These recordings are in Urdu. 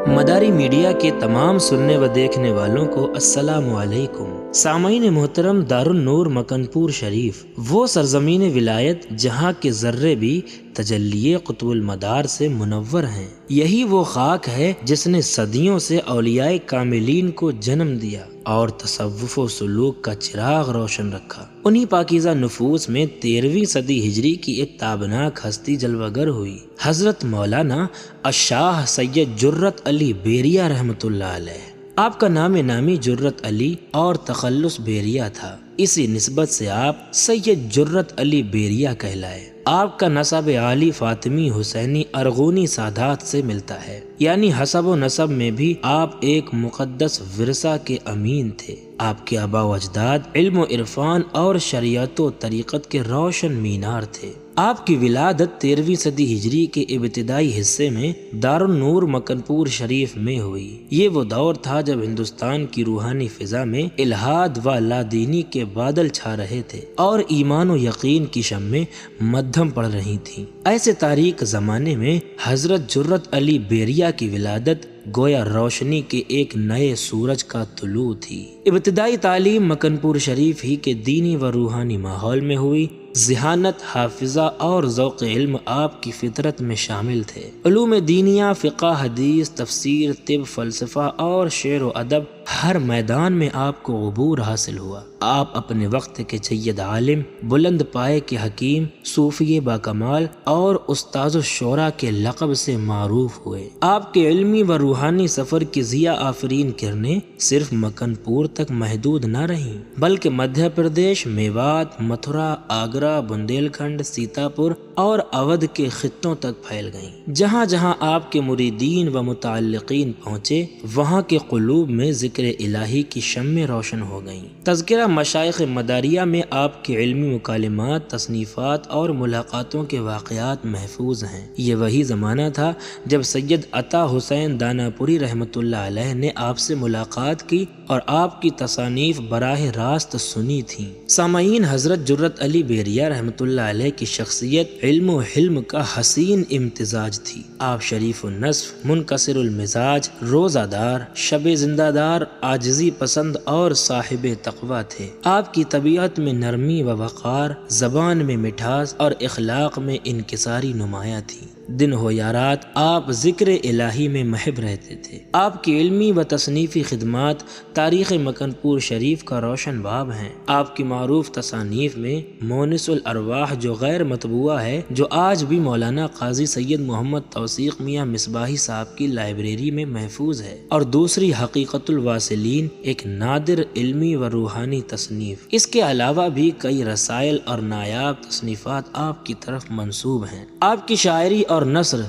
مداری میڈیا کے تمام سننے و دیکھنے والوں کو السلام علیکم۔ سامعین محترم، دارالنور مکن پور شریف وہ سرزمین ولایت جہاں کے ذرے بھی تجلی قطب المدار سے منور ہیں۔ یہی وہ خاک ہے جس نے صدیوں سے اولیاء کاملین کو جنم دیا اور تصوف و سلوک کا چراغ روشن رکھا۔ انہی پاکیزہ نفوس میں 13ویں صدی ہجری کی ایک تابناک ہستی جلوہ گر ہوئی، حضرت مولانا الشاہ سید جرت علی بیریہ رحمۃ اللہ علیہ۔ آپ کا نام نامی جرت علی اور تخلص بیریہ تھا، اسی نسبت سے آپ سید جرت علی بیریہ کہلائے۔ آپ کا نسب عالی فاطمی حسینی ارغونی سادات سے ملتا ہے، یعنی حسب و نسب میں بھی آپ ایک مقدس ورثہ کے امین تھے۔ آپ کے آبا و اجداد علم و عرفان اور شریعت و طریقت کے روشن مینار تھے۔ آپ کی ولادت 13ویں صدی ہجری کے ابتدائی حصے میں دارالنور مکن پور شریف میں ہوئی۔ یہ وہ دور تھا جب ہندوستان کی روحانی فضا میں الحاد و لادینی کے بادل چھا رہے تھے اور ایمان و یقین کی شمعیں مدھم پڑ رہی تھیں۔ ایسے تاریک زمانے میں حضرت جرت علی بیریہ کی ولادت گویا روشنی کے ایک نئے سورج کا طلوع تھی۔ ابتدائی تعلیم مکن پور شریف ہی کے دینی و روحانی ماحول میں ہوئی۔ ذہانت، حافظہ اور ذوق علم آپ کی فطرت میں شامل تھے۔ علوم دینیہ، فقہ، حدیث، تفسیر، طب، فلسفہ اور شعر و ادب، ہر میدان میں آپ کو عبور حاصل ہوا۔ آپ اپنے وقت کے جید عالم، بلند پائے کے حکیم، صوفی باکمال اور استاذ الشورا کے لقب سے معروف ہوئے۔ آپ کے علمی و روحانی سفر کی ضیاء آفرین کرنیں صرف مکن پور تک محدود نہ رہیں، بلکہ مدھیہ پردیش، میوات، متھرا، آگرہ، بندیل کھنڈ، سیتاپور اور اودھ کے خطوں تک پھیل گئیں۔ جہاں جہاں آپ کے مریدین و متعلقین پہنچے، وہاں کے قلوب میں ذکر الہی کی شمعیں روشن ہو گئیں۔ تذکرہ مشائخ مداریہ میں آپ کے علمی مکالمات، تصنیفات اور ملاقاتوں کے واقعات محفوظ ہیں۔ یہ وہی زمانہ تھا جب سید عطا حسین داناپوری رحمۃ اللہ علیہ نے آپ سے ملاقات کی اور آپ کی تصانیف براہ راست سنی تھیں۔ سامعین، حضرت جرت علی بیریہ رحمۃ اللہ علیہ کی شخصیت علم و حلم کا حسین امتزاج تھی۔ آپ شریف النصف، منکسر المزاج، روزہ دار، شب زندہ دار، عاجزی پسند اور صاحب تقویٰ تھے۔ آپ کی طبیعت میں نرمی و وقار، زبان میں مٹھاس اور اخلاق میں انکساری نمایاں تھی۔ دن ہو یا رات آپ ذکر الہی میں محب رہتے تھے۔ آپ کی علمی و تصنیفی خدمات تاریخ مکن پور شریف کا روشن باب ہیں۔ آپ کی معروف تصانیف میں مونس الارواح جو غیر مطبوعہ ہے، جو آج بھی مولانا قاضی سید محمد توثیق میاں مصباحی صاحب کی لائبریری میں محفوظ ہے، اور دوسری حقیقت الواصلین ایک نادر علمی و روحانی تصنیف۔ اس کے علاوہ بھی کئی رسائل اور نایاب تصنیفات آپ کی طرف منسوب ہیں۔ آپ کی شاعری اور نثر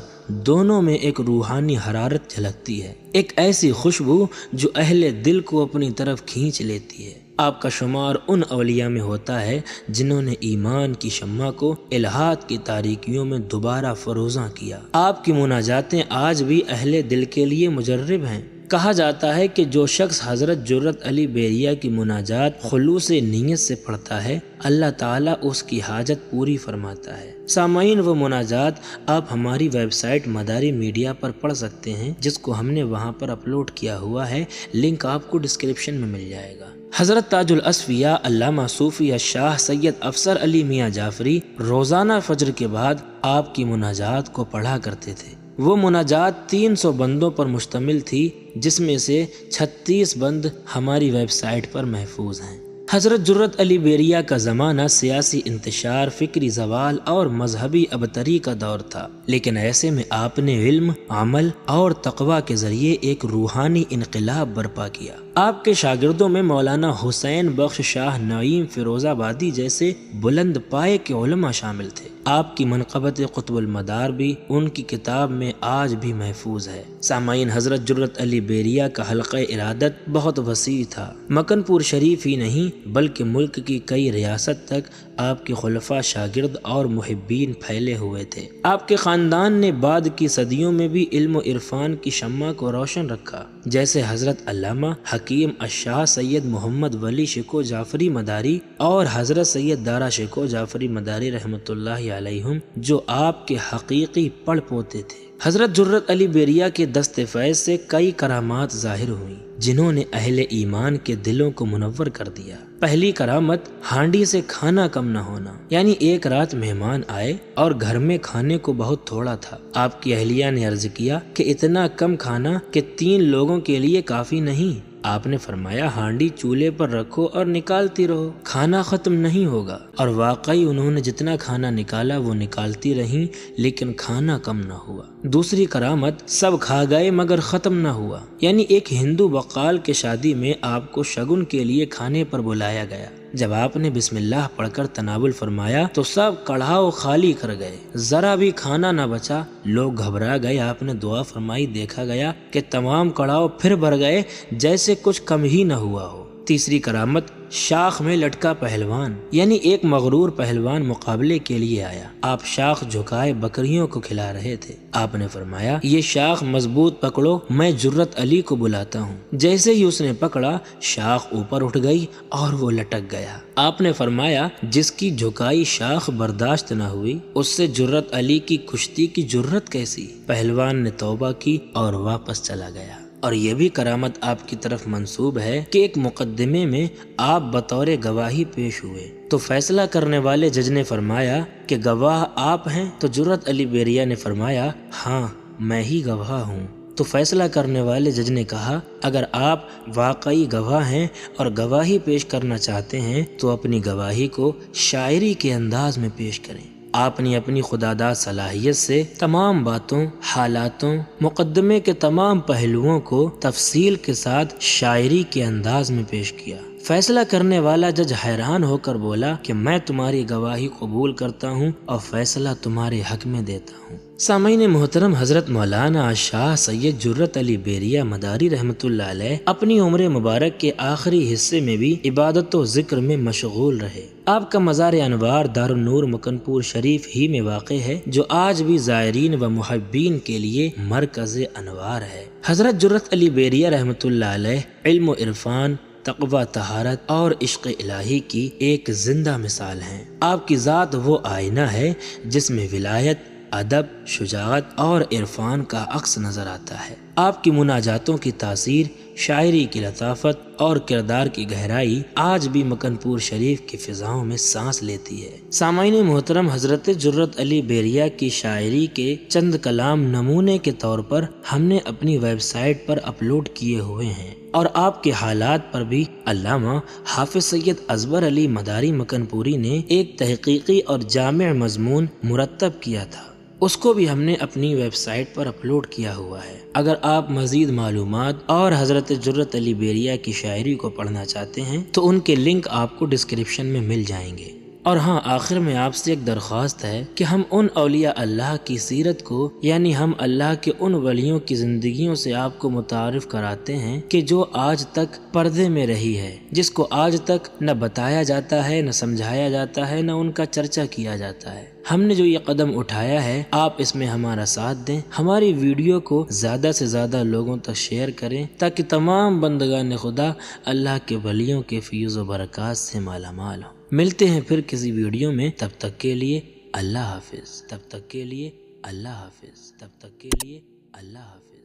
دونوں میں ایک روحانی حرارت جھلکتی ہے، ایک ایسی خوشبو جو اہل دل کو اپنی طرف کھینچ لیتی ہے۔ آپ کا شمار ان اولیاء میں ہوتا ہے جنہوں نے ایمان کی شمع کو الہات کی تاریکیوں میں دوبارہ فروزاں کیا۔ آپ کی مناجاتیں آج بھی اہل دل کے لیے مجرب ہیں۔ کہا جاتا ہے کہ جو شخص حضرت جرت علی بیریہ کی مناجات خلوص نیت سے پڑھتا ہے، اللہ تعالیٰ اس کی حاجت پوری فرماتا ہے۔ سامعین، وہ مناجات آپ ہماری ویب سائٹ مداری میڈیا پر پڑھ سکتے ہیں، جس کو ہم نے وہاں پر اپلوڈ کیا ہوا ہے۔ لنک آپ کو ڈسکرپشن میں مل جائے گا۔ حضرت تاج الاصفیاء علامہ صوفی الشاہ سید افسر علی میاں جعفری روزانہ فجر کے بعد آپ کی مناجات کو پڑھا کرتے تھے۔ وہ مناجات 300 بندوں پر مشتمل تھی، جس میں سے 36 بند ہماری ویب سائٹ پر محفوظ ہیں۔ حضرت جرت علی بیریہ کا زمانہ سیاسی انتشار، فکری زوال اور مذہبی ابتری کا دور تھا، لیکن ایسے میں آپ نے علم، عمل اور تقویٰ کے ذریعے ایک روحانی انقلاب برپا کیا۔ آپ کے شاگردوں میں مولانا حسین بخش شاہ نعیم فیروز آبادی جیسے بلند پائے کے علماء شامل تھے۔ آپ کی منقبت قطب المدار بھی ان کی کتاب میں آج بھی محفوظ ہے۔ سامعین، حضرت جرت علی بیریہ کا حلقہ ارادت بہت وسیع تھا۔ مکن پور شریف ہی نہیں بلکہ ملک کی کئی ریاست تک آپ کے خلفاء، شاگرد اور محبین پھیلے ہوئے تھے۔ آپ کے خاندان نے بعد کی صدیوں میں بھی علم و عرفان کی شمع کو روشن رکھا، جیسے حضرت علامہ حکیم الحکیم الشاہ سید محمد ولی شکو جعفری مداری اور حضرت سید دارا شکو جعفری مداری رحمۃ اللہ علیہم، جو آپ کے حقیقی پڑ پوتے تھے۔ حضرت جرت علی بیریہ کے دست فیض سے کئی کرامات ظاہر ہوئیں جنہوں نے اہل ایمان کے دلوں کو منور کر دیا۔ پہلی کرامت ہانڈی سے کھانا کم نہ ہونا، یعنی ایک رات مہمان آئے اور گھر میں کھانے کو بہت تھوڑا تھا۔ آپ کی اہلیہ نے عرض کیا کہ اتنا کم کھانا کہ 3 لوگوں کے لیے کافی نہیں۔ آپ نے فرمایا ہانڈی چولہے پر رکھو اور نکالتی رہو، کھانا ختم نہیں ہوگا۔ اور واقعی انہوں نے جتنا کھانا نکالا وہ نکالتی رہیں، لیکن کھانا کم نہ ہوا۔ دوسری کرامت سب کھا گئے مگر ختم نہ ہوا، یعنی ایک ہندو بقال کے شادی میں آپ کو شگن کے لیے کھانے پر بلایا گیا۔ جب آپ نے بسم اللہ پڑھ کر تناول فرمایا تو سب کڑھاؤ خالی کر گئے، ذرا بھی کھانا نہ بچا۔ لوگ گھبرا گئے، آپ نے دعا فرمائی، دیکھا گیا کہ تمام کڑھاؤ پھر بھر گئے جیسے کچھ کم ہی نہ ہوا ہو۔ تیسری کرامت شاخ میں لٹکا پہلوان، یعنی ایک مغرور پہلوان مقابلے کے لیے آیا۔ آپ شاخ جھکائے بکریوں کو کھلا رہے تھے۔ آپ نے فرمایا یہ شاخ مضبوط پکڑو، میں جرت علی کو بلاتا ہوں۔ جیسے ہی اس نے پکڑا شاخ اوپر اٹھ گئی اور وہ لٹک گیا۔ آپ نے فرمایا جس کی جھکائی شاخ برداشت نہ ہوئی اس سے جرت علی کی کشتی کی جرت کیسی؟ پہلوان نے توبہ کی اور واپس چلا گیا۔ اور یہ بھی کرامت آپ کی طرف منسوب ہے کہ ایک مقدمے میں آپ بطور گواہی پیش ہوئے تو فیصلہ کرنے والے جج نے فرمایا کہ گواہ آپ ہیں؟ تو جرت علی بیریہ نے فرمایا ہاں میں ہی گواہ ہوں۔ تو فیصلہ کرنے والے جج نے کہا اگر آپ واقعی گواہ ہیں اور گواہی پیش کرنا چاہتے ہیں تو اپنی گواہی کو شاعری کے انداز میں پیش کریں۔ آپ نے اپنی خداداد صلاحیت سے تمام باتوں، حالاتوں، مقدمے کے تمام پہلوؤں کو تفصیل کے ساتھ شاعری کے انداز میں پیش کیا۔ فیصلہ کرنے والا جج حیران ہو کر بولا کہ میں تمہاری گواہی قبول کرتا ہوں اور فیصلہ تمہارے حق میں دیتا ہوں۔ سامعین محترم، حضرت مولانا شاہ سید جرت علی بیریہ مداری رحمۃ اللہ علیہ اپنی عمر مبارک کے آخری حصے میں بھی عبادت و ذکر میں مشغول رہے۔ آپ کا مزار انوار دارالنور مکن پور شریف ہی میں واقع ہے، جو آج بھی زائرین و محبین کے لیے مرکز انوار ہے۔ حضرت جرت علی بیریہ رحمۃ اللہ علیہ علم و عرفان، تقوی، طہارت اور عشق الہی کی ایک زندہ مثال ہیں۔ آپ کی ذات وہ آئینہ ہے جس میں ولایت، ادب، شجاعت اور عرفان کا عکس نظر آتا ہے۔ آپ کی مناجاتوں کی تاثیر، شاعری کی لطافت اور کردار کی گہرائی آج بھی مکن پور شریف کی فضاؤں میں سانس لیتی ہے۔ سامعین محترم، حضرت جرت علی بیریہ کی شاعری کے چند کلام نمونے کے طور پر ہم نے اپنی ویب سائٹ پر اپلوڈ کیے ہوئے ہیں، اور آپ کے حالات پر بھی علامہ حافظ سید اصغر علی مداری مکن پوری نے ایک تحقیقی اور جامع مضمون مرتب کیا تھا، اس کو بھی ہم نے اپنی ویب سائٹ پر اپلوڈ کیا ہوا ہے۔ اگر آپ مزید معلومات اور حضرت جرت علی بیریہ کی شاعری کو پڑھنا چاہتے ہیں تو ان کے لنک آپ کو ڈسکرپشن میں مل جائیں گے۔ اور ہاں، آخر میں آپ سے ایک درخواست ہے کہ ہم ان اولیاء اللہ کی سیرت کو، یعنی ہم اللہ کے ان ولیوں کی زندگیوں سے آپ کو متعارف کراتے ہیں کہ جو آج تک پردے میں رہی ہے، جس کو آج تک نہ بتایا جاتا ہے، نہ سمجھایا جاتا ہے، نہ ان کا چرچا کیا جاتا ہے۔ ہم نے جو یہ قدم اٹھایا ہے، آپ اس میں ہمارا ساتھ دیں، ہماری ویڈیو کو زیادہ سے زیادہ لوگوں تک شیئر کریں تاکہ تمام بندگان خدا اللہ کے ولیوں کے فیض و برکات سے مالا مال ہوں۔ ملتے ہیں پھر کسی ویڈیو میں، تب تک کے لیے اللہ حافظ، تب تک کے لیے اللہ حافظ، تب تک کے لیے اللہ حافظ۔